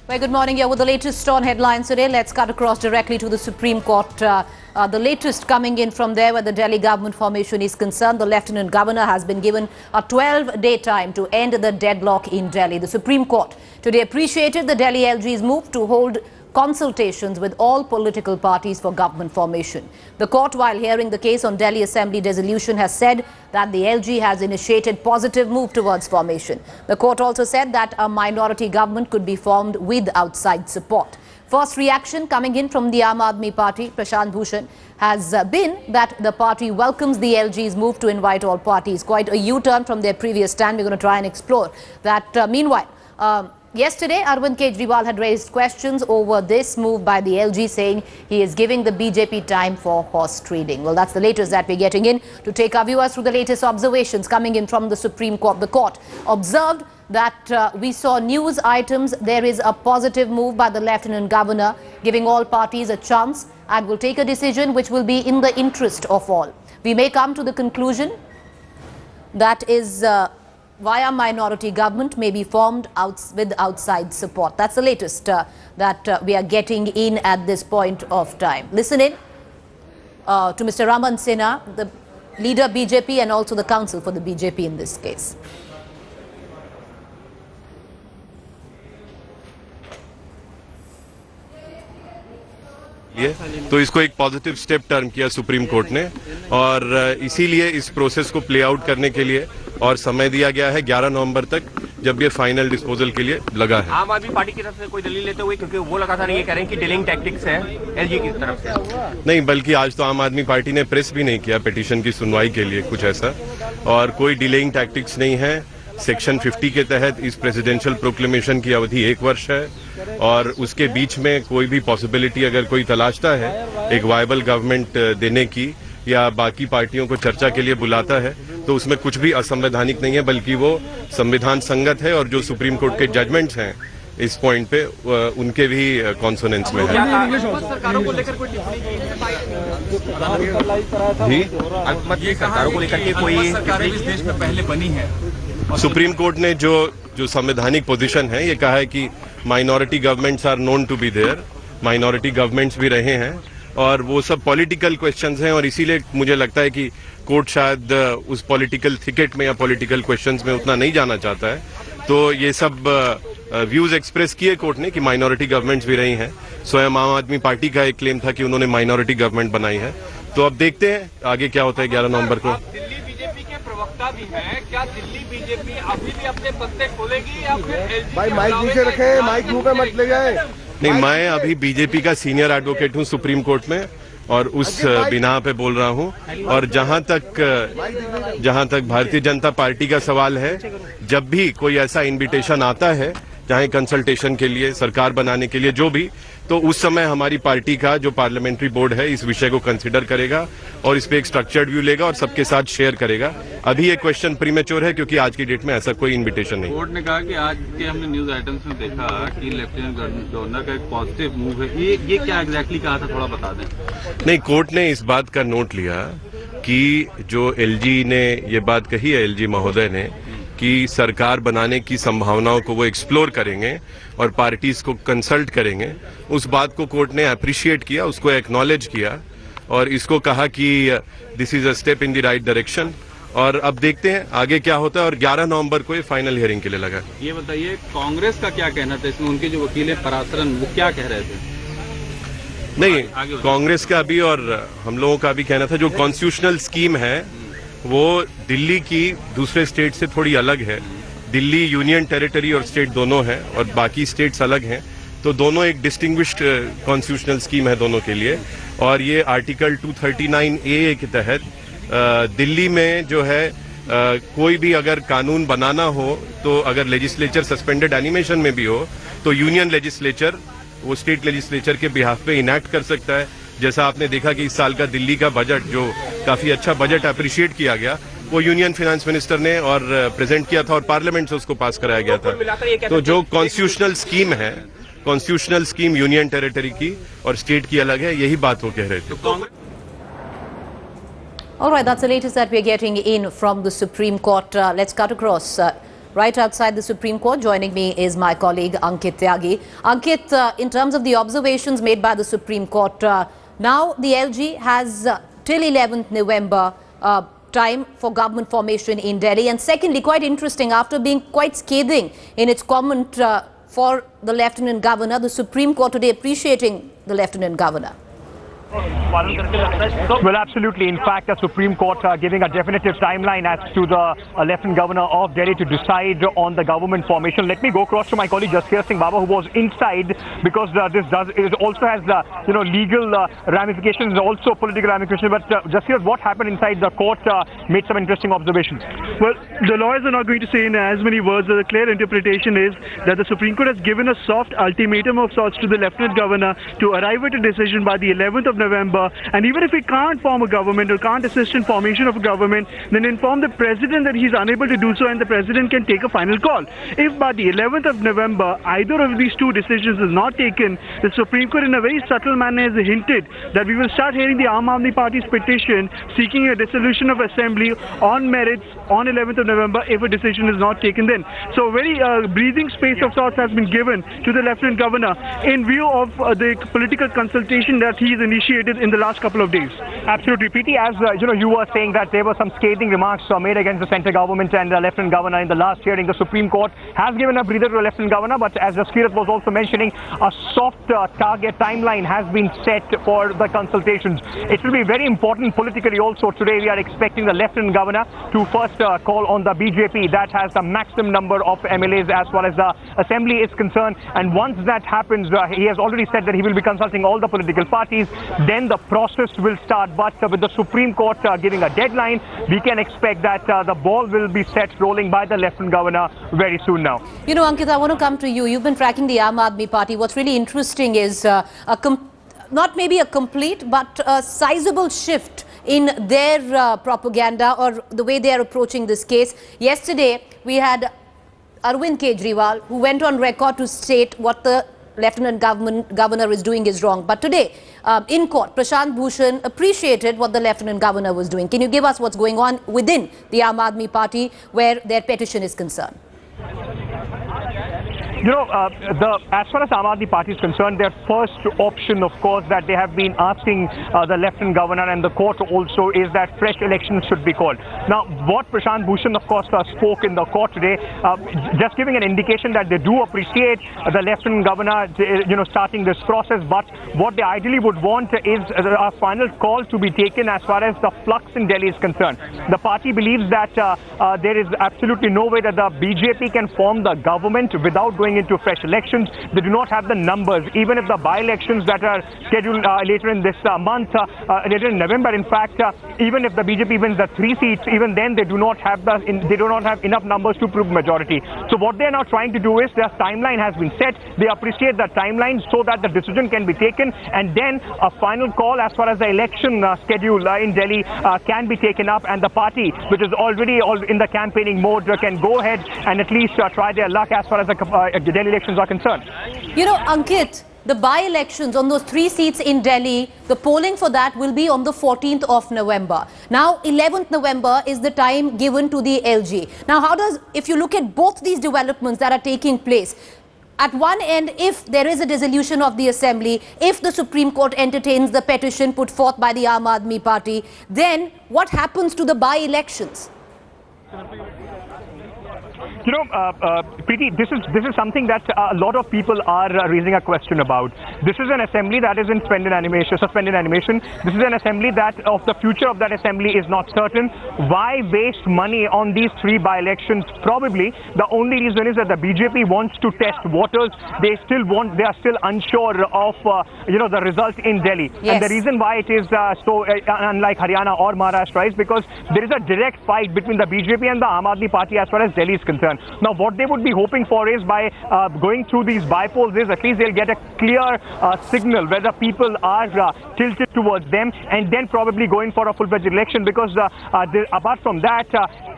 Very good morning. Here with the latest on headlines today. Let's cut across directly to the Supreme Court. The latest coming in from there where the Delhi government formation is concerned. The Lieutenant Governor has been given a 12-day time to end the deadlock in Delhi. The Supreme Court today appreciated the Delhi LG's move to hold consultations with all political parties for government formation. The court, while hearing the case on Delhi Assembly dissolution, has said that the LG has initiated positive move towards formation. The court also said that a minority government could be formed with outside support. First reaction coming in from the Aam Aadmi Party, Prashant Bhushan, has been that the party welcomes the LG's move to invite all parties. Quite a U-turn from their previous stand. We're going to try and explore that. Meanwhile, yesterday, Arvind Kejriwal had raised questions over this move by the LG, saying he is giving the BJP time for horse trading. Well, that's the latest that we're getting in. To take our viewers through the latest observations coming in from the Supreme Court, the court observed that we saw news items. There is a positive move by the Lieutenant Governor, giving all parties a chance and will take a decision which will be in the interest of all. We may come to the conclusion that is via minority government may be formed with outside support. That's the latest that we are getting in at this point of time. Listen in to Mr. Raman Sinha, the leader BJP and also the counsel for the BJP in this case. तो इसको एक positive step term किया supreme court ने और इसीलिए इस process को play out करने के लिए और समय दिया गया है 11 नवंबर तक, जब ये फाइनल डिस्पोजल के लिए लगा है। आम आदमी पार्टी की तरफ से कोई दलील लेते हुए, क्योंकि वो लगातार ये कह रहे हैं कि डिलेइंग टैक्टिक्स है एलजी की तरफ से। नहीं, बल्कि आज तो आम आदमी पार्टी ने प्रेस भी नहीं किया पिटीशन की सुनवाई के लिए कुछ ऐसा, और कोई डिलेइंग टैक्टिक्स नहीं है। सेक्शन 50 के तहत इस प्रेसिडेंशियल प्रोक्लेमेशन की अवधि 1 वर्ष है और उसके बीच में कोई भी पॉसिबिलिटी अगर कोई तलाशता है एक वायबल गवर्नमेंट देने की या बाकी पार्टियों को चर्चा के लिए बुलाता है, तो उसमें कुछ भी असंवैधानिक नहीं है, बल्कि वो संविधान संगत है और जो सुप्रीम कोर्ट के जजमेंट्स हैं इस पॉइंट पे उनके भी कॉन्सोनेंस में है। सरकारों को लेकर कोई सरकारों को लेकर के कोई सरकारें इस देश में पहले बनी है। सुप्रीम कोर्ट ने जो संवैधानिक पोजीशन है ये कहा है कि minority governments are known to be there, minority governments भी रहे हैं और वो सब पॉलिटिकल क्वेश्चंस हैं और इसीलिए मुझे लगता है कि कोर्ट शायद उस पॉलिटिकल थिकेट में या पॉलिटिकल क्वेश्चंस में उतना नहीं जाना चाहता है। तो ये सब व्यूज एक्सप्रेस किए कोर्ट ने कि माइनॉरिटी गवर्नमेंट्स भी रही हैं। स्वयं आम आदमी पार्टी का एक क्लेम था कि उन्होंने माइनॉरिटी गवर्नमेंट बनाई है। तो अब देखते हैं आगे क्या होता है 11 नवंबर को। दिल्ली बीजेपी के प्रवक्ता भी हैं, क्या दिल्ली बीजेपी अभी भी अपने पत्ते खोलेगी या फिर एलजी? भाई माइक पीछे रखे, माइक मुंह पे मत ले जाए। नहीं, मैं अभी बीजेपी का सीनियर एडवोकेट हूं सुप्रीम कोर्ट में और उस बिना पे बोल रहा हूं। और जहां तक भारतीय जनता पार्टी का सवाल है, जब भी कोई ऐसा इनविटेशन आता है चाहे कंसल्टेशन के लिए, सरकार बनाने के लिए, जो भी, तो उस समय हमारी पार्टी का जो पार्लियामेंट्री बोर्ड है इस विषय को कंसीडर करेगा और इस पे एक स्ट्रक्चर्ड व्यू लेगा और सबके साथ शेयर करेगा। अभी ये क्वेश्चन प्रीमेच्योर है क्योंकि आज की डेट में ऐसा कोई इनविटेशन नहीं। कोर्ट ने कहा कि आज के हमने न्यूज आइटम्स में देखा कि लेफ्टिनेंट गवर्नर का एक पॉजिटिव मूव है। ये क्या एग्जैक्टली कहा था, थोड़ा बता दें। नहीं, कोर्ट ने इस बात का नोट लिया कि जो एलजी ने ये बात कही है, एलजी महोदय ने, कि सरकार बनाने की संभावनाओं को वो एक्सप्लोर करेंगे और पार्टीज को कंसल्ट करेंगे। उस बात को कोर्ट ने अप्रिशिएट किया, उसको एक्नॉलेज किया और इसको कहा कि this is a step in the right direction. और अब देखते हैं आगे क्या होता है और 11 नवंबर को ये फाइनल हियरिंग के लिए लगा। ये बताइए कांग्रेस का क्या कहना था इसमें? उनके जो वकील है पराशरन, वो क्या कह रहे थे? नहीं, कांग्रेस का भी और हम लोगों का भी कहना था जो कॉन्स्टिट्यूशनल स्कीम है वो दिल्ली की दूसरे स्टेट से थोड़ी अलग है। दिल्ली यूनियन टेरिटरी और स्टेट दोनों हैं और बाकी स्टेट्स अलग हैं, तो दोनों एक डिस्टिंग्विश्ड कॉन्स्टिट्यूशनल स्कीम है दोनों के लिए। और ये आर्टिकल 239A के तहत दिल्ली में जो है कोई भी अगर कानून बनाना हो तो अगर लेजिस्लेचर सस्पेंडेड एनिमेशन में भी हो तो यूनियन लेजिस्लेचर वो स्टेट लेजिस्लेचर के बिहाफ पे इनैक्ट कर सकता है। जैसा आपने देखा कि इस साल का दिल्ली का बजट जो काफी अच्छा बजट अप्रिशिएट किया गया वो यूनियन फाइनेंस मिनिस्टर ने और प्रेजेंट किया था और पार्लियामेंट से उसको पास कराया गया था। तो जो कॉन्स्टिट्यूशनल स्कीम है, कॉन्स्टिट्यूशनल स्कीम यूनियन टेरिटरी की और स्टेट की अलग है, यही बात वो कह रहे थे। All right, that's the latest that we're getting in from the Supreme Court. Let's cut across right outside the Supreme Court. Joining me is my colleague Ankit Tyagi. Ankit, in terms of the observations made by the Supreme Court, now the LG has till 11th November time for government formation in Delhi. And secondly, quite interesting, after being quite scathing in its comment for the Lieutenant Governor, the Supreme Court today appreciating the Lieutenant Governor. Well, absolutely. In fact, the Supreme Court giving a definitive timeline as to the Lieutenant Governor of Delhi to decide on the government formation. Let me go across to my colleague Jasveer Singh Baba, who was inside, because it also has legal ramifications, also political ramifications. But Jasveer, what happened inside the court made some interesting observations. Well, the lawyers are not going to say in as many words. The clear interpretation is that the Supreme Court has given a soft ultimatum of sorts to the Lieutenant Governor to arrive at a decision by the 11th of November, and even if he can't form a government or can't assist in formation of a government, then inform the president that he's unable to do so, and the president can take a final call. If by the 11th of November either of these two decisions is not taken, the Supreme Court in a very subtle manner has hinted that we will start hearing the Aam Aadmi Party's petition seeking a dissolution of assembly on merits on 11th of November if a decision is not taken then. So a very breathing space of sorts has been given to the Lieutenant Governor in view of the political consultation that he's initiated in the last couple of days. Absolutely, Preeti. As you were saying that there were some scathing remarks made against the central government and the Lieutenant Governor in the last hearing. The Supreme Court has given a breather to the Lieutenant Governor, but as Jasveer was also mentioning, a soft target timeline has been set for the consultations. It will be very important politically also. Today we are expecting the Lieutenant Governor to first call on the BJP that has the maximum number of MLAs as far as the assembly is concerned, and once that happens, he has already said that he will be consulting all the political parties. Then the process will start. But with the Supreme Court giving a deadline, we can expect that the ball will be set rolling by the Lieutenant Governor very soon now. You know, Ankit, I want to come to you. You've been tracking the Aam Aadmi Party. What's really interesting is not maybe a complete, but a sizable shift in their propaganda or the way they are approaching this case. Yesterday, we had Arvind Kejriwal, who went on record to state what the Lieutenant Governor is doing is wrong. But today, in court, Prashant Bhushan appreciated what the Lieutenant Governor was doing. Can you give us what's going on within the Aam Aadmi Party where their petition is concerned? You know, as far as Aam Aadmi Party is concerned, their first option, of course, that they have been asking the Lieutenant Governor and the court also is that fresh elections should be called. Now, what Prashant Bhushan, of course, spoke in the court today, just giving an indication that they do appreciate the Lieutenant Governor, starting this process, but what they ideally would want is a final call to be taken as far as the flux in Delhi is concerned. The party believes that there is absolutely no way that the BJP can form the government without going into fresh elections. They do not have the numbers. Even if the by-elections that are scheduled later in this month, later in November, in fact, even if the BJP wins the 3 seats, even then they do not have enough numbers to prove majority. So what they are now trying to do is their timeline has been set. They appreciate the timeline so that the decision can be taken, and then a final call as far as the election schedule in Delhi can be taken up, and the party, which is already in the campaigning mode, can go ahead and at least try their luck as far as the Delhi elections are concerned. You know, Ankit, the by-elections on those 3 seats in Delhi, the polling for that will be on the 14th of November. Now, 11th November is the time given to the LG. Now, if you look at both these developments that are taking place, at one end, if there is a dissolution of the assembly, if the Supreme Court entertains the petition put forth by the Aam Aadmi Party, then what happens to the by-elections? You know, Preeti, this is something that a lot of people are raising a question about. This is an assembly that is in suspended animation. This is an assembly that of the future of that assembly is not certain. Why waste money on these 3 by-elections? Probably the only reason is that the BJP wants to test waters. They are still unsure of the result in Delhi. Yes. And the reason why it is so unlike Haryana or Maharashtra is because there is a direct fight between the BJP and the Aam Aadmi Party as far as Delhi is concerned. Now, what they would be hoping for is by going through these by-polls is at least they'll get a clear signal whether people are tilted towards them, and then probably going for a full-fledged election, because apart from that,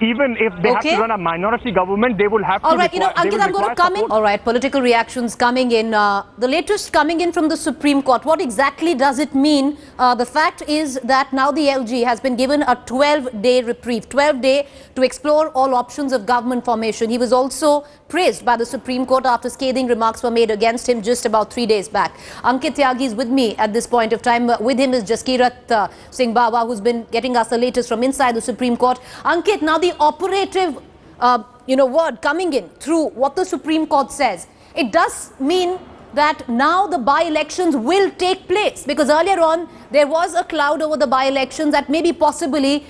even if they have to run a minority government, they will have to. All right, Ankit, I'm going to come in. All right, political reactions coming in. The latest coming in from the Supreme Court. What exactly does it mean? The fact is that now the LG has been given a 12-day reprieve, 12-day to explore all options of government formation. He was also praised by the Supreme Court after scathing remarks were made against him just about 3 days back. Ankit Tyagi is with me at this point of time. With him is Jaskirat Singh Bawa, who's been getting us the latest from inside the Supreme Court. Ankit, now the operative, word coming in through what the Supreme Court says, it does mean that now the by-elections will take place, because earlier on there was a cloud over the by-elections that maybe possibly,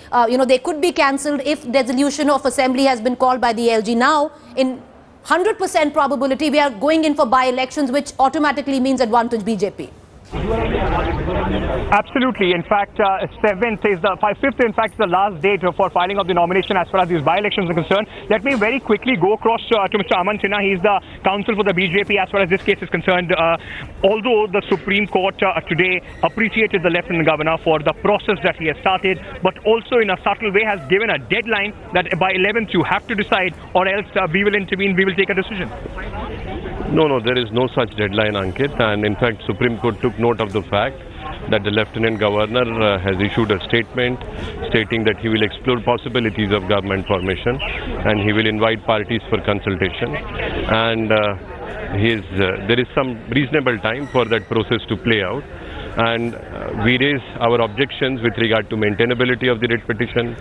they could be cancelled if dissolution of assembly has been called by the LG. Now, in 100% probability, we are going in for by-elections, which automatically means advantage BJP. Absolutely. In fact, 5th in fact is the last date for filing of the nomination as far as these by-elections are concerned. Let me very quickly go across to Mr. Aman Sinha. He's the counsel for the BJP as far as this case is concerned. Although the Supreme Court today appreciated the Lieutenant Governor for the process that he has started, but also in a subtle way has given a deadline that by 11th you have to decide, or else we will intervene, we will take a decision. No, there is no such deadline, Ankit. And in fact, Supreme Court took note of the fact that the Lieutenant Governor has issued a statement stating that he will explore possibilities of government formation and he will invite parties for consultation. And there is some reasonable time for that process to play out. And we raise our objections with regard to maintainability of the writ petition,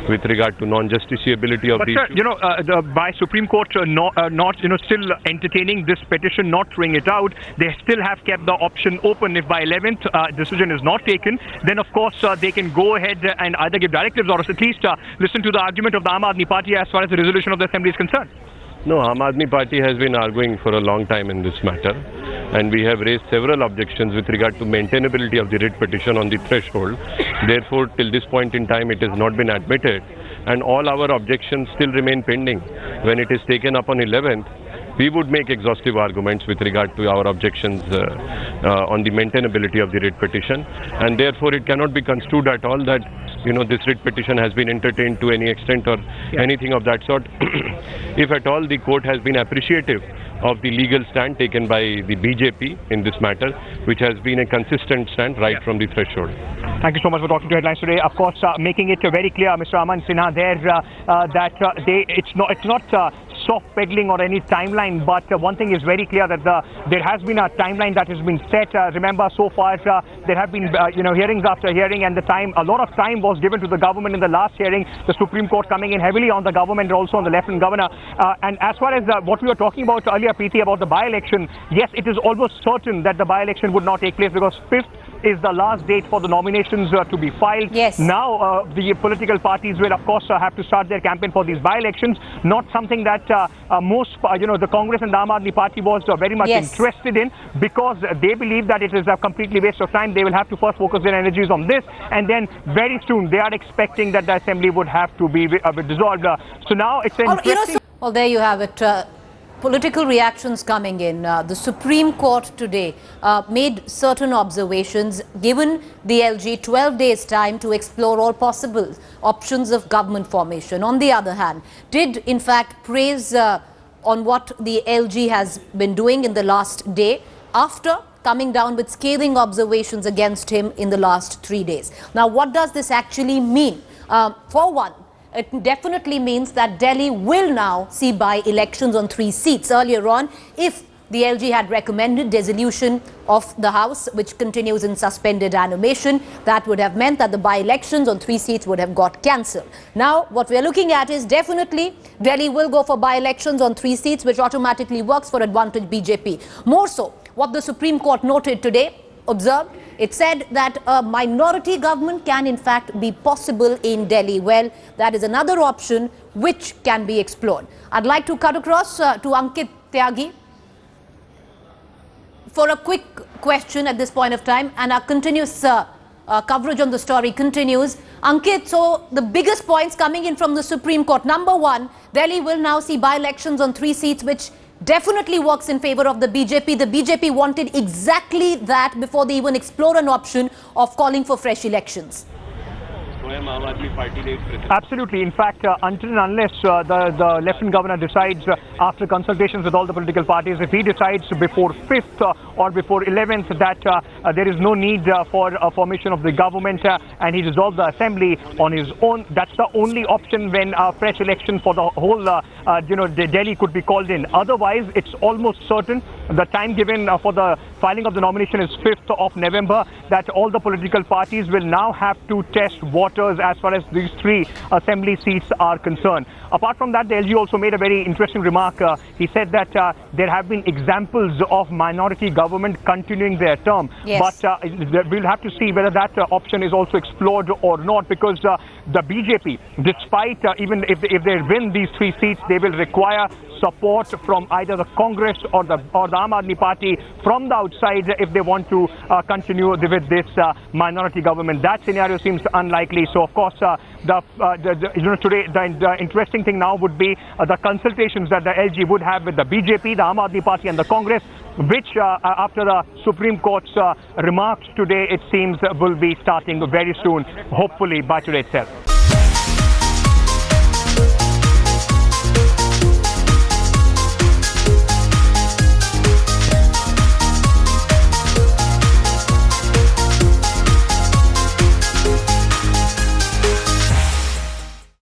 with regard to non-justiciability of the issue. By Supreme Court still entertaining this petition, not throwing it out, they still have kept the option open. If by 11th decision is not taken, then of course they can go ahead and either give directives or at least listen to the argument of the Aam Aadmi Party as far as the resolution of the assembly is concerned. No, Aam Aadmi Party has been arguing for a long time in this matter, and we have raised several objections with regard to maintainability of the writ petition on the threshold. Therefore, till this point in time, it has not been admitted, and all our objections still remain pending. When it is taken up on 11th, we would make exhaustive arguments with regard to our objections on the maintainability of the writ petition, and therefore it cannot be construed at all that this writ petition has been entertained to any extent or anything of that sort. If at all the court has been appreciative of the legal stand taken by the BJP in this matter, which has been a consistent stand right from the threshold. Thank you so much for talking to Headlines today. Of course, making it very clear, Mr. Aman Sinha, there that it's not soft peddling or any timeline, but one thing is very clear that there has been a timeline that has been set. Remember, so far there have been hearings after hearing, and a lot of time was given to the government in the last hearing. The Supreme Court coming in heavily on the government and also on the Lieutenant Governor. And as far as what we were talking about earlier, Preeti, about the by-election, yes, it is almost certain that the by-election would not take place because 5th is the last date for the nominations to be filed. Yes. Now the political parties will of course have to start their campaign for these by-elections. Not something that the Congress and the Aam Aadmi Party was very much interested in, because they believe that it is a completely waste of time. They will have to first focus their energies on this, and then very soon they are expecting that the assembly would have to be dissolved. So now it's an interesting... Well, there you have it. Political reactions coming in. The Supreme Court today made certain observations, given the LG 12 days time to explore all possible options of government formation. On the other hand, did in fact praise on what the LG has been doing in the last day, after coming down with scathing observations against him in the last 3 days. Now, what does this actually mean? For one, it definitely means that Delhi will now see by-elections on 3 seats. Earlier on, if the LG had recommended dissolution of the House, which continues in suspended animation, that would have meant that the by-elections on 3 seats would have got cancelled. Now, what we're looking at is definitely Delhi will go for by-elections on 3 seats, which automatically works for advantage BJP. More so, what the Supreme Court noted today, observed, it said that a minority government can in fact be possible in Delhi. Well, that is another option which can be explored. I'd like to cut across to Ankit Tyagi for a quick question at this point of time, and our continuous coverage on the story continues. Ankit, so the biggest points coming in from the Supreme Court. Number one, Delhi will now see by-elections on 3 seats, which definitely works in favor of the BJP. The BJP wanted exactly that before they even explore an option of calling for fresh elections. स्वयं आम आदमी party ने Absolutely. In fact, until and unless the Lieutenant Governor decides after consultations with all the political parties, if he decides before 5th or before 11th that there is no need for a formation of the government and he dissolves the assembly on his own, that's the only option when a fresh election for the whole, Delhi could be called in. Otherwise, it's almost certain the time given for the filing of the nomination is 5th of November, that all the political parties will now have to test waters as far as these 3 assembly seats are concerned. Apart from that, the LG also made a very interesting remark. He said that there have been examples of minority government continuing their term. Yes. But we'll have to see whether that option is also explored or not, because the BJP, despite even if they win these 3 seats, they will require support from either the Congress or the Aam Aadmi Party from the outside if they want to continue with this minority government. That scenario seems unlikely. So, of course, today the interesting thing now would be the consultations that the LG would have with the BJP, the Aam Aadmi Party, and the Congress, which after the Supreme Court's remarks today, it seems will be starting very soon, hopefully by today itself.